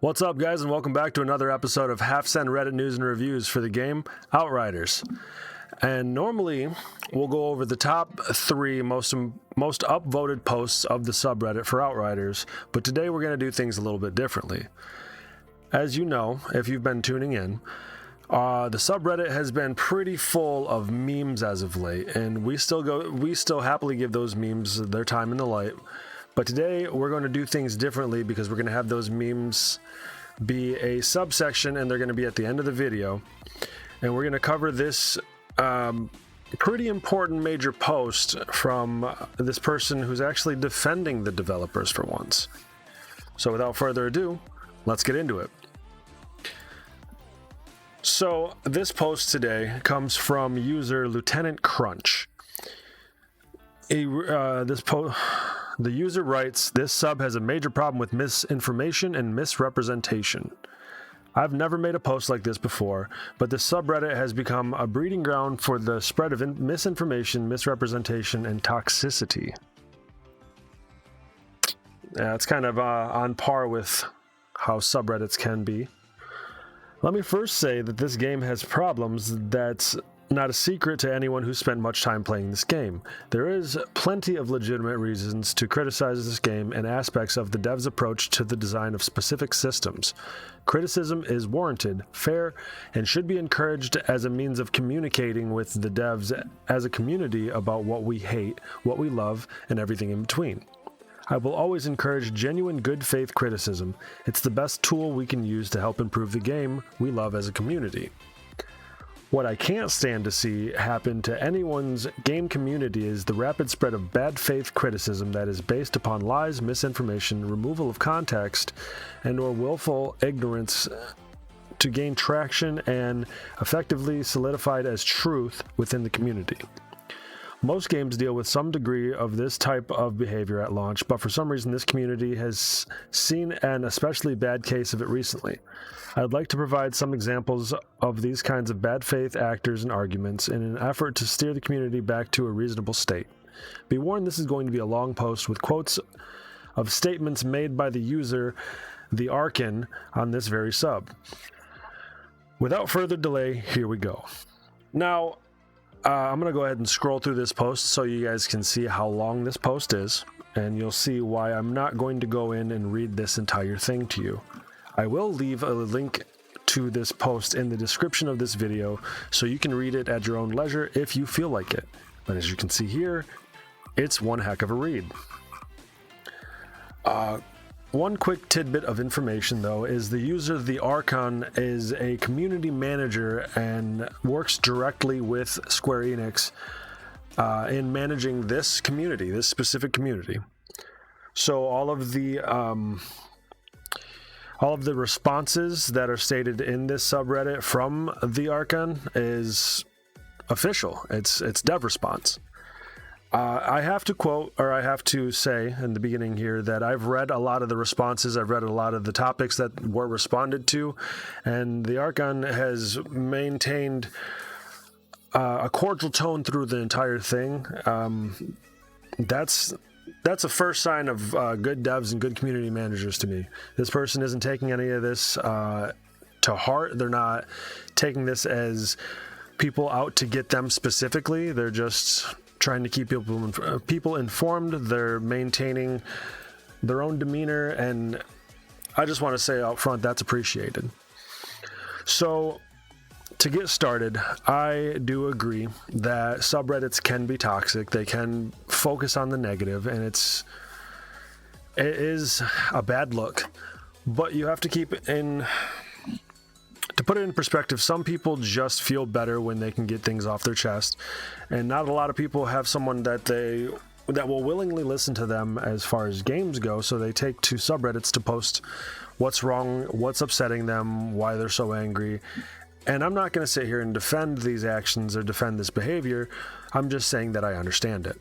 What's up, guys, and welcome back to another episode of Half Cent Reddit News and Reviews for the game Outriders. And normally, we'll go over the top 3 most upvoted posts of the subreddit for Outriders, but today we're going to do things a little bit differently. As you know, if you've been tuning in, the subreddit has been pretty full of memes as of late, and we still happily give those memes their time in the light. But today we're going to do things differently because we're going to have those memes be a subsection and they're going to be at the end of the video. And we're going to cover this pretty important major post from this person who's actually defending the developers for once. So without further ado, let's get into it. So this post today comes from user Lieutenant Crunch. The user writes, "This sub has a major problem with misinformation and misrepresentation. I've never made a post like this before, but the subreddit has become a breeding ground for the spread of misinformation, misrepresentation, and toxicity." Yeah, it's kind of on par with how subreddits can be. Let me first say that this game has problems that's not a secret to anyone who spent much time playing this game. There is plenty of legitimate reasons to criticize this game and aspects of the devs' approach to the design of specific systems. Criticism is warranted, fair, and should be encouraged as a means of communicating with the devs as a community about what we hate, what we love, and everything in between. I will always encourage genuine good faith criticism. It's the best tool we can use to help improve the game we love as a community. What I can't stand to see happen to anyone's game community is the rapid spread of bad faith criticism that is based upon lies, misinformation, removal of context, and/or willful ignorance to gain traction and effectively solidified as truth within the community. Most games deal with some degree of this type of behavior at launch, but for some reason this community has seen an especially bad case of it recently. I would like to provide some examples of these kinds of bad faith actors and arguments in an effort to steer the community back to a reasonable state. Be warned, this is going to be a long post with quotes of statements made by the user, the Arkin, on this very sub. Without further delay, here we go. Now, I'm going to go ahead and scroll through this post so you guys can see how long this post is, and you'll see why I'm not going to go in and read this entire thing to you. I will leave a link to this post in the description of this video so you can read it at your own leisure if you feel like it. But as you can see here, it's one heck of a read. One quick tidbit of information, though, is the user, the Archon, is a community manager and works directly with Square Enix in managing this community, this specific community. So all of the responses that are stated in this subreddit from the Archon is official. It's dev response. I have to say in the beginning here that I've read a lot of the responses, I've read a lot of the topics that were responded to, and the Archon has maintained a cordial tone through the entire thing. That's a first sign of good devs and good community managers to me. This person isn't taking any of this to heart. They're not taking this as people out to get them specifically. They're just trying to keep people informed. They're maintaining their own demeanor, and I just want to say out front, that's appreciated. So, to get started, I do agree that subreddits can be toxic. They can focus on the negative, and it is a bad look. But you have to keep it in. To put it in perspective, some people just feel better when they can get things off their chest, and not a lot of people have someone that will willingly listen to them as far as games go, so they take to subreddits to post what's wrong, what's upsetting them, why they're so angry. And I'm not going to sit here and defend these actions or defend this behavior. I'm just saying that I understand it.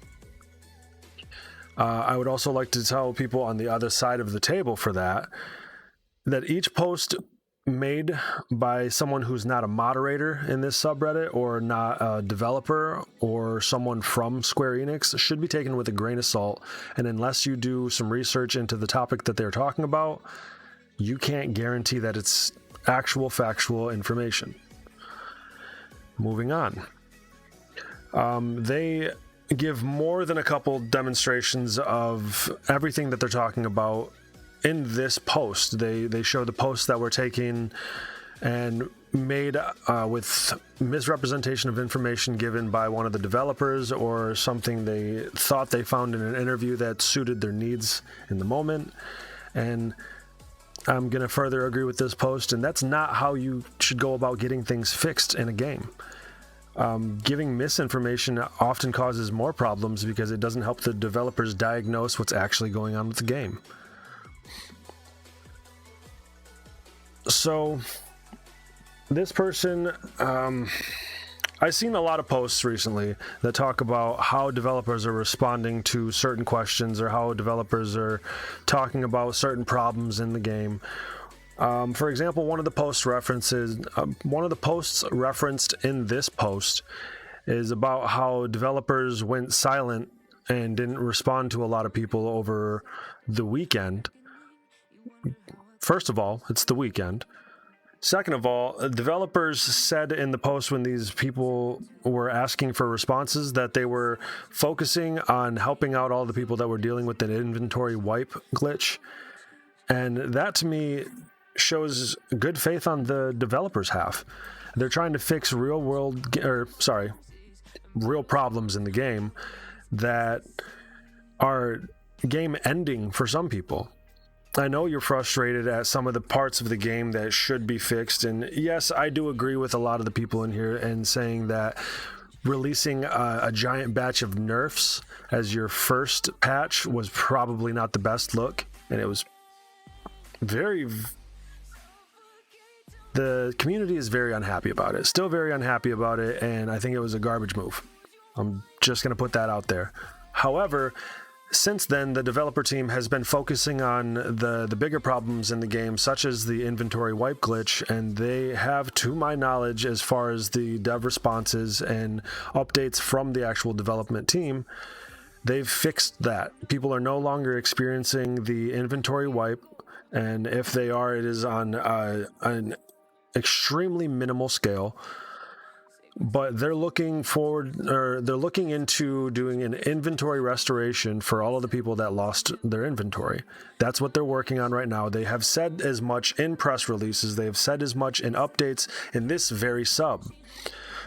I would also like to tell people on the other side of the table for that each post made by someone who's not a moderator in this subreddit or not a developer or someone from Square Enix should be taken with a grain of salt. And unless you do some research into the topic that they're talking about, you can't guarantee that it's actual factual information. Moving on. They give more than a couple demonstrations of everything that they're talking about in this post. They show the posts that were taken and made with misrepresentation of information given by one of the developers, or something they thought they found in an interview that suited their needs in the moment. And I'm going to further agree with this post, and that's not how you should go about getting things fixed in a game. Giving misinformation often causes more problems because it doesn't help the developers diagnose what's actually going on with the game. So this person, I've seen a lot of posts recently that talk about how developers are responding to certain questions, or how developers are talking about certain problems in the game. For example, one of the posts referenced in this post is about how developers went silent and didn't respond to a lot of people over the weekend. First of all, it's the weekend. Second of all, developers said in the post, when these people were asking for responses, that they were focusing on helping out all the people that were dealing with an inventory wipe glitch. And that, to me, shows good faith on the developers' half. They're trying to fix real problems in the game that are game ending for some people. I know you're frustrated at some of the parts of the game that should be fixed, and yes, I do agree with a lot of the people in here and saying that releasing a giant batch of nerfs as your first patch was probably not the best look, and it was the community is very unhappy about it, still very unhappy about it, and I think it was a garbage move. I'm just going to put that out there. However, since then, the developer team has been focusing on the bigger problems in the game, such as the inventory wipe glitch, and they have, to my knowledge, as far as the dev responses and updates from the actual development team, they've fixed that. People are no longer experiencing the inventory wipe, and if they are, it is on an extremely minimal scale. But they're looking into doing an inventory restoration for all of the people that lost their inventory. That's what they're working on right now. They have said as much in press releases. They have said as much in updates in this very sub.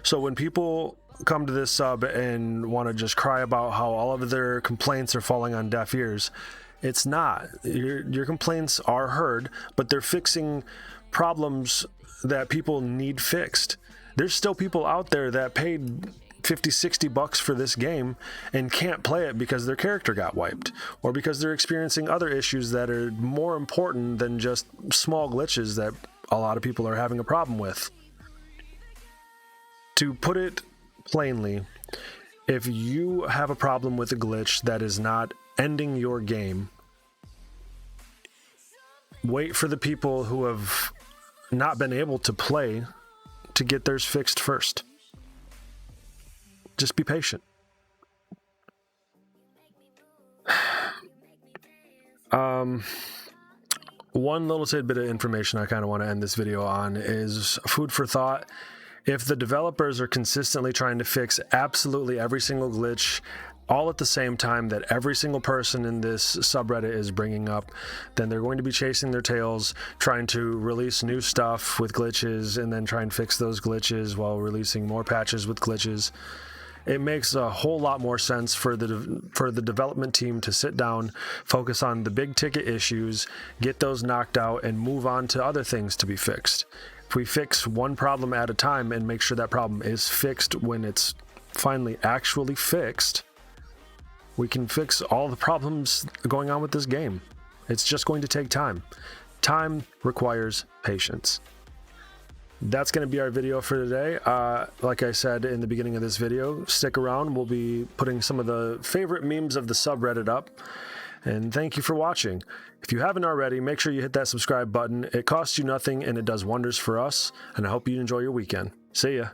So when people come to this sub and want to just cry about how all of their complaints are falling on deaf ears, it's not. Your complaints are heard, but they're fixing problems that people need fixed. There's still people out there that paid $50-$60 for this game and can't play it because their character got wiped, or because they're experiencing other issues that are more important than just small glitches that a lot of people are having a problem with. To put it plainly, if you have a problem with a glitch that is not ending your game, wait for the people who have not been able to play to get theirs fixed first. Just be patient. One little tidbit of information I kind of want to end this video on is food for thought. If the developers are consistently trying to fix absolutely every single glitch all at the same time that every single person in this subreddit is bringing up, then they're going to be chasing their tails, trying to release new stuff with glitches and then try and fix those glitches while releasing more patches with glitches. It makes a whole lot more sense for the development team to sit down, focus on the big ticket issues, get those knocked out, and move on to other things to be fixed. If we fix one problem at a time and make sure that problem is fixed when it's finally actually fixed, we can fix all the problems going on with this game. It's just going to take time. Time requires patience. That's going to be our video for today. Like I said in the beginning of this video, stick around. We'll be putting some of the favorite memes of the subreddit up. And thank you for watching. If you haven't already, make sure you hit that subscribe button. It costs you nothing and it does wonders for us. And I hope you enjoy your weekend. See ya.